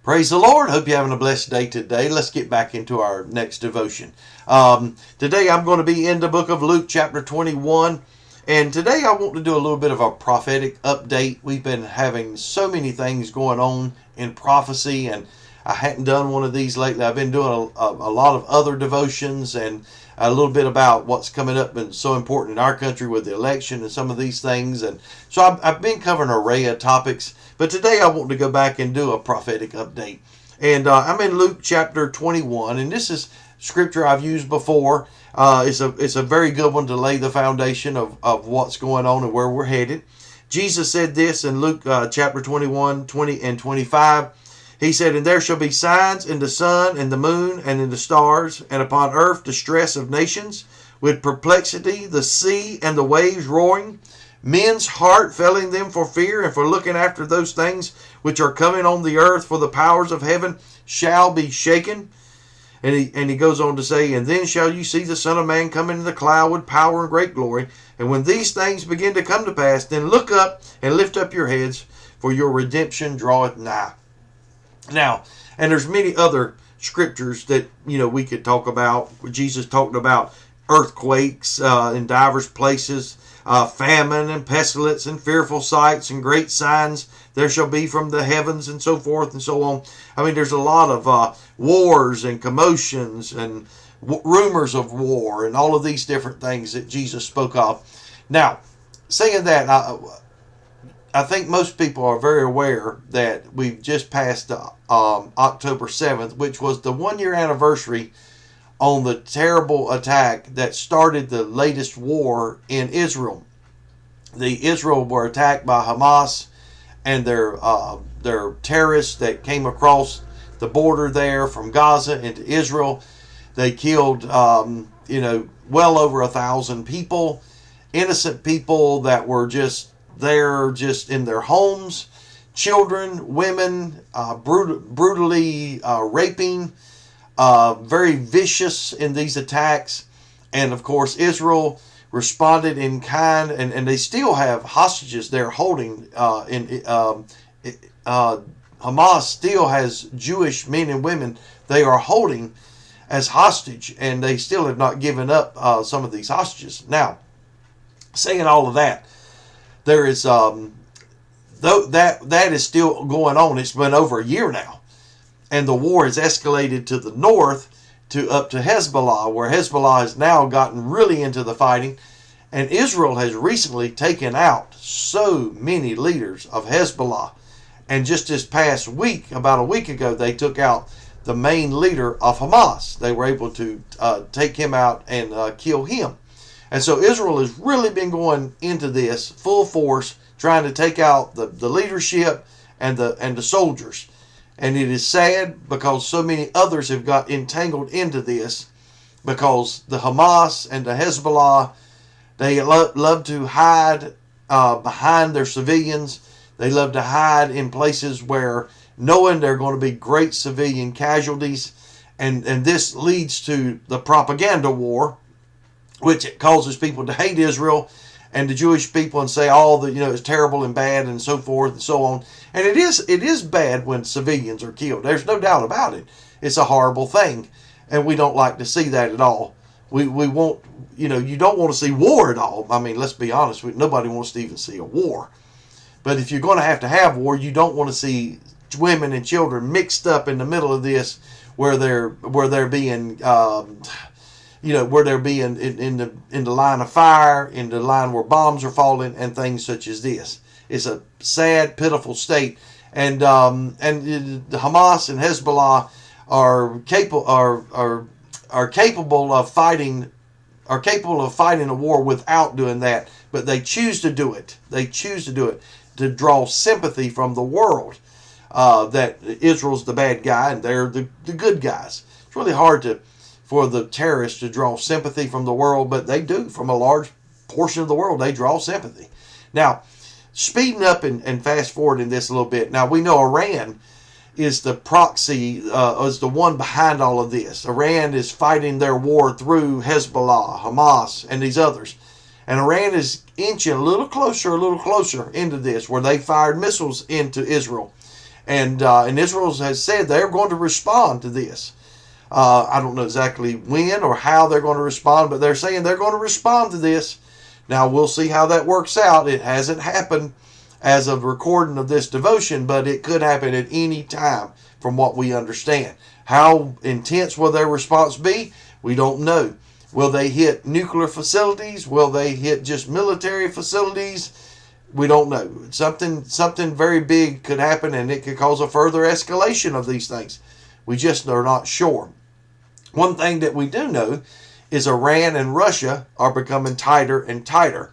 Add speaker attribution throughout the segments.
Speaker 1: Praise the Lord. Hope you're having a blessed day today. Let's get back into our next devotion. Today I'm going to be in the book of Luke chapter 21. And today I want to do a little bit of a prophetic update. We've been having so many things going on in prophecy, and I hadn't done one of these lately. I've been doing a lot of other devotions and a little bit about what's coming up and so important in our country with the election and some of these things. And so I've been covering an array of topics, but today I want to go back and do a prophetic update. And I'm in Luke chapter 21, and this is scripture I've used before. It's a very good one to lay the foundation of what's going on and where we're headed. Jesus said this in Luke chapter 21, 20 and 25. He said, "And there shall be signs in the sun and the moon and in the stars, and upon earth distress of nations, with perplexity, the sea and the waves roaring, men's heart failing them for fear and for looking after those things which are coming on the earth, for the powers of heaven shall be shaken." And he goes on to say, "And then shall you see the Son of Man come in the cloud with power and great glory. And when these things begin to come to pass, then look up and lift up your heads, for your redemption draweth nigh." Now, and there's many other scriptures that, we could talk about. Jesus talked about earthquakes in divers places, famine and pestilence and fearful sights and great signs there shall be from the heavens, and so forth and so on. I mean, there's a lot of wars and commotions and rumors of war and all of these different things that Jesus spoke of. Now, saying that, I think most people are very aware that we've just passed October 7th, which was the 1-year anniversary on the terrible attack that started the latest war in Israel. The Israel were attacked by Hamas and their terrorists that came across the border there from Gaza into Israel. They killed, well over 1,000 people, innocent people that were just there, just in their homes, children, women, brutally raping, very vicious in these attacks. And of course, Israel responded in kind, and they still have hostages they're holding. Hamas still has Jewish men and women they are holding as hostage, and they still have not given up some of these hostages. Now, saying all of that, there is that is still going on. It's been over a year now, and the war has escalated to the north up to Hezbollah, where Hezbollah has now gotten really into the fighting, and Israel has recently taken out so many leaders of Hezbollah. And just this past week, about a week ago, they took out the main leader of Hamas. They were able to take him out and kill him. And so Israel has really been going into this full force, trying to take out the leadership and the soldiers. And it is sad because so many others have got entangled into this, because the Hamas and the Hezbollah, they love to hide behind their civilians. They love to hide in places where knowing there are going to be great civilian casualties. And this leads to the propaganda war, which it causes people to hate Israel and the Jewish people and say all that it's terrible and bad and so forth and so on. And it is bad when civilians are killed. There's no doubt about it. It's a horrible thing, and we don't like to see that at all. We won't, you don't want to see war at all. I mean, let's be honest, nobody wants to even see a war. But if you're going to have war, you don't want to see women and children mixed up in the middle of this, where they're being where they're being in the line of fire, in the line where bombs are falling, and things such as this. It's a sad, pitiful state, and the Hamas and Hezbollah are capable of fighting a war without doing that, but they choose to do it. They choose to do it to draw sympathy from the world, that Israel's the bad guy and they're the good guys. It's really hard for the terrorists to draw sympathy from the world, but they do. From a large portion of the world, they draw sympathy. Now, speeding up and fast forwarding this a little bit. Now, we know Iran is the proxy, is the one behind all of this. Iran is fighting their war through Hezbollah, Hamas, and these others. And Iran is inching a little closer into this, where they fired missiles into Israel. And Israel has said they're going to respond to this. I don't know exactly when or how they're going to respond, but they're saying they're going to respond to this. Now, we'll see how that works out. It hasn't happened as of recording of this devotion, but it could happen at any time from what we understand. How intense will their response be? We don't know. Will they hit nuclear facilities? Will they hit just military facilities? We don't know. Something very big could happen, and it could cause a further escalation of these things. We just are not sure. One thing that we do know is Iran and Russia are becoming tighter and tighter.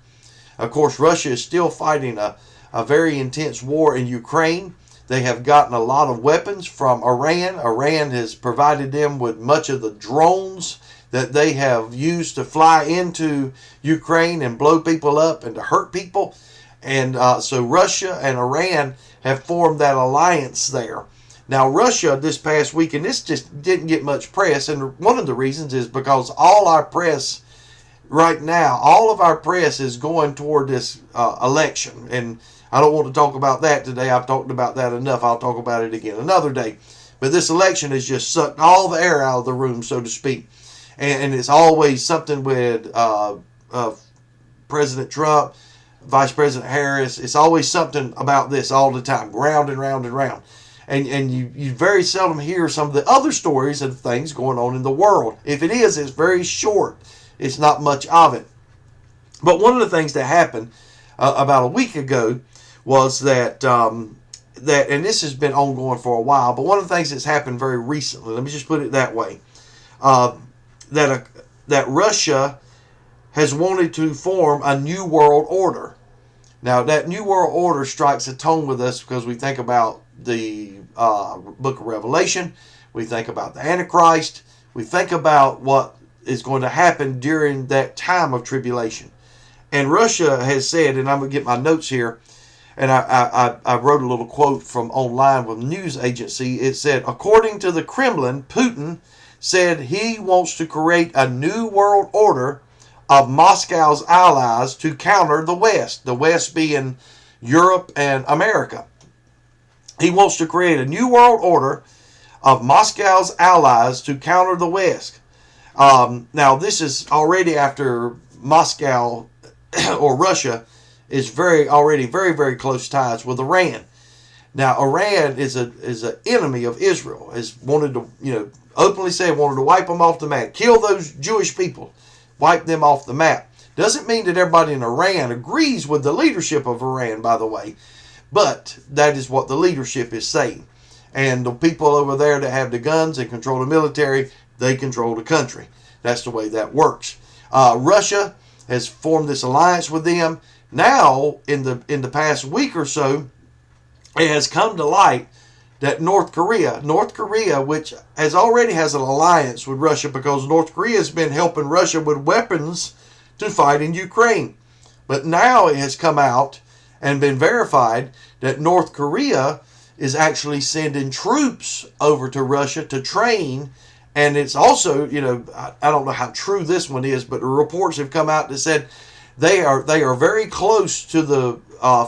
Speaker 1: Of course, Russia is still fighting a very intense war in Ukraine. They have gotten a lot of weapons from Iran. Iran has provided them with much of the drones that they have used to fly into Ukraine and blow people up and to hurt people. And so Russia and Iran have formed that alliance there. Now, Russia this past week, and this just didn't get much press, and one of the reasons is because all our press right now, all of our press is going toward this election. And I don't want to talk about that today. I've talked about that enough. I'll talk about it again another day. But this election has just sucked all the air out of the room, so to speak. And it's always something with President Trump, Vice President Harris. It's always something about this all the time, round and round and round. And you very seldom hear some of the other stories of things going on in the world. If it is, it's very short. It's not much of it. But one of the things that happened about a week ago was that, and this has been ongoing for a while, but one of the things that's happened very recently, let me just put it that way, that Russia has wanted to form a new world order. Now, that new world order strikes a tone with us because we think about the book of Revelation, we think about the Antichrist, we think about what is going to happen during that time of tribulation. And Russia has said, and I'm going to get my notes here, and I wrote a little quote from online with a news agency. It said, according to the Kremlin, Putin said he wants to create a new world order of Moscow's allies to counter the West being Europe and America. He wants to create a new world order of Moscow's allies to counter the West. Now, this is already after Moscow or Russia is already very close ties with Iran. Now, Iran is an enemy of Israel. Has wanted to openly said wanted to wipe them off the map, kill those Jewish people, wipe them off the map. Doesn't mean that everybody in Iran agrees with the leadership of Iran, by the way, but that is what the leadership is saying. And the people over there that have the guns and control the military, they control the country. That's the way that works. Russia has formed this alliance with them. Now, in the past week or so, it has come to light that North Korea, which already has an alliance with Russia because North Korea has been helping Russia with weapons to fight in Ukraine. But now it has come out and been verified that North Korea is actually sending troops over to Russia to train. And it's also, I don't know how true this one is, but the reports have come out that said they are very close to the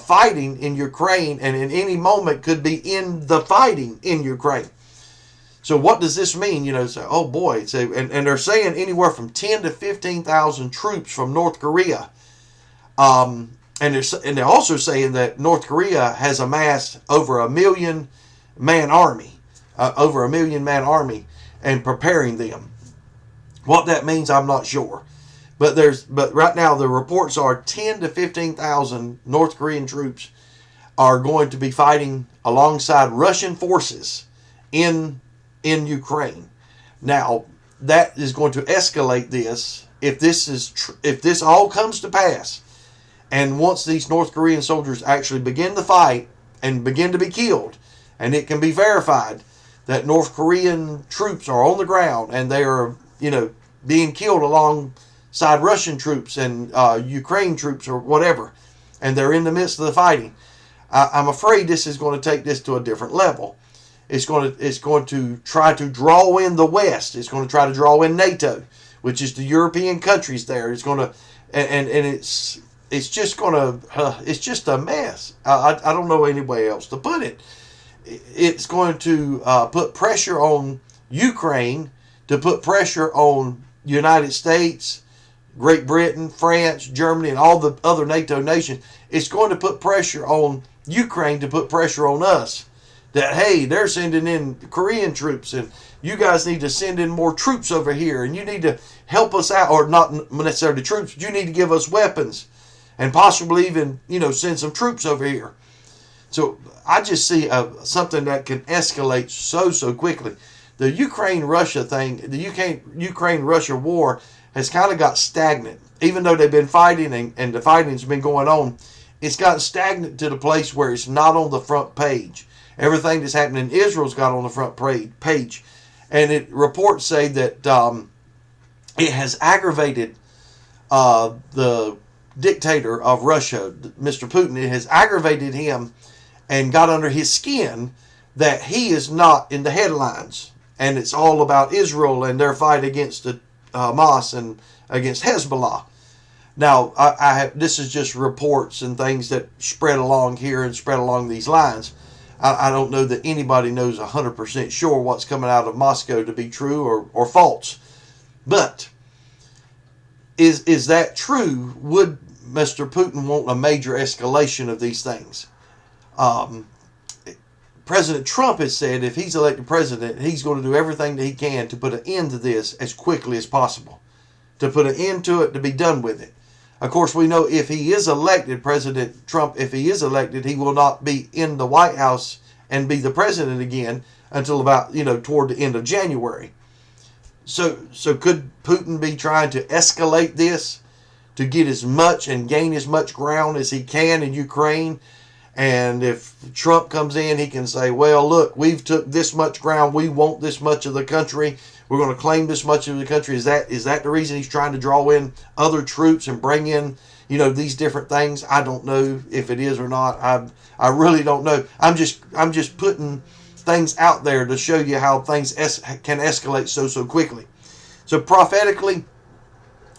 Speaker 1: fighting in Ukraine, and in any moment could be in the fighting in Ukraine. So what does this mean? Oh boy, and they're saying anywhere from 10 to 15,000 troops from North Korea. And they're also saying that North Korea has amassed over a million man army, and preparing them. What that means, I'm not sure. But right now the reports are 10 to 15,000 North Korean troops are going to be fighting alongside Russian forces in Ukraine. Now, that is going to escalate this if this all comes to pass. And once these North Korean soldiers actually begin to fight and begin to be killed, and it can be verified that North Korean troops are on the ground and they are, being killed alongside Russian troops and Ukraine troops or whatever, and they're in the midst of the fighting, I'm afraid this is going to take this to a different level. It's going to try to draw in the West. It's going to try to draw in NATO, which is the European countries there. It's going to, and it's just going to, it's just a mess. I don't know any way else to put it. it's going to put pressure on Ukraine, to put pressure on United States, Great Britain, France, Germany, and all the other NATO nations. It's going to put pressure on Ukraine to put pressure on us. That, hey, they're sending in Korean troops, and you guys need to send in more troops over here, and you need to help us out, or not necessarily troops, but you need to give us weapons, and possibly even, send some troops over here. So I just see something that can escalate so quickly. The Ukraine-Russia thing, the Ukraine-Russia war has kind of got stagnant. Even though they've been fighting and the fighting's been going on, it's gotten stagnant to the place where it's not on the front page. Everything that's happening in Israel's got on the front page. And reports say that it has aggravated the dictator of Russia, Mr. Putin. It has aggravated him and got under his skin that he is not in the headlines. And it's all about Israel and their fight against the Hamas and against Hezbollah. Now, this is just reports and things that spread along here and spread along these lines. I don't know that anybody knows 100% sure what's coming out of Moscow to be true or false. But is that true? Would Mr. Putin want a major escalation of these things? President Trump has said if he's elected president, he's going to do everything that he can to put an end to this as quickly as possible. To put an end to it, to be done with it. Of course, we know if he is elected, President Trump, if he is elected, he will not be in the White House and be the president again until about, toward the end of January. So could Putin be trying to escalate this to get as much and gain as much ground as he can in Ukraine? And if Trump comes in, he can say, well, look, we've took this much ground. We want this much of the country. We're going to claim this much of the country. Is that the reason he's trying to draw in other troops and bring in, these different things? I don't know if it is or not. I really don't know. I'm just putting things out there to show you how things can escalate so quickly. So prophetically,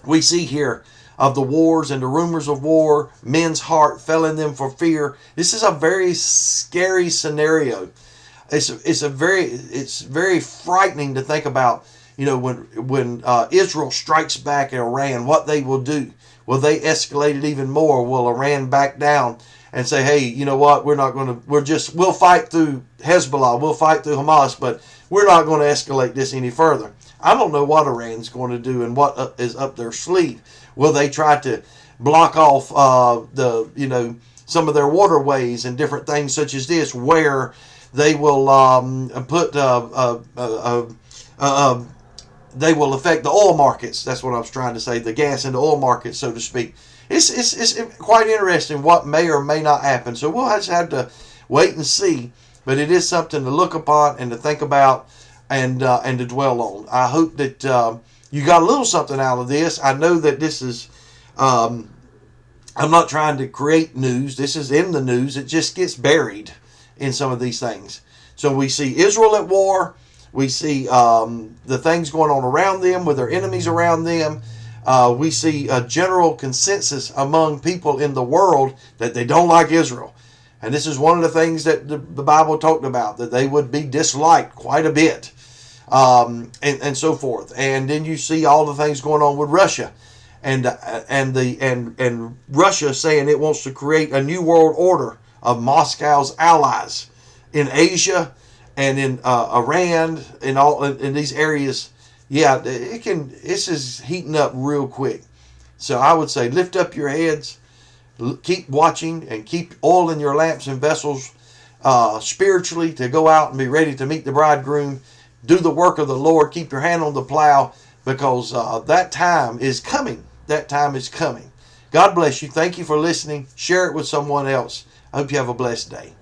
Speaker 1: we see here of the wars and the rumors of war, men's heart fell in them for fear. This is a very scary scenario. It's very frightening to think about. When Israel strikes back at Iran, what they will do. Will they escalate it even more? Will Iran back down and say, hey, you know what? We'll fight through Hezbollah, we'll fight through Hamas, but we're not going to escalate this any further. I don't know what Iran's going to do and what is up their sleeve. Will they try to block off some of their waterways and different things such as this, where they will they will affect the oil markets? That's what I was trying to say, the gas and the oil markets, so to speak. It's quite interesting what may or may not happen. So we'll just have to wait and see. But it is something to look upon and to think about and to dwell on. I hope that you got a little something out of this. I know that this is, I'm not trying to create news. This is in the news. It just gets buried in some of these things. So we see Israel at war. We see the things going on around them with their enemies around them. We see a general consensus among people in the world that they don't like Israel. And this is one of the things that the Bible talked about, that they would be disliked quite a bit. And so forth. And then you see all the things going on with Russia, and Russia saying it wants to create a new world order of Moscow's allies in Asia and in Iran and all in these areas. Yeah, this is heating up real quick. So I would say lift up your heads, keep watching, and keep oil in your lamps and vessels spiritually to go out and be ready to meet the bridegroom. Do the work of the Lord. Keep your hand on the plow, because that time is coming. That time is coming. God bless you. Thank you for listening. Share it with someone else. I hope you have a blessed day.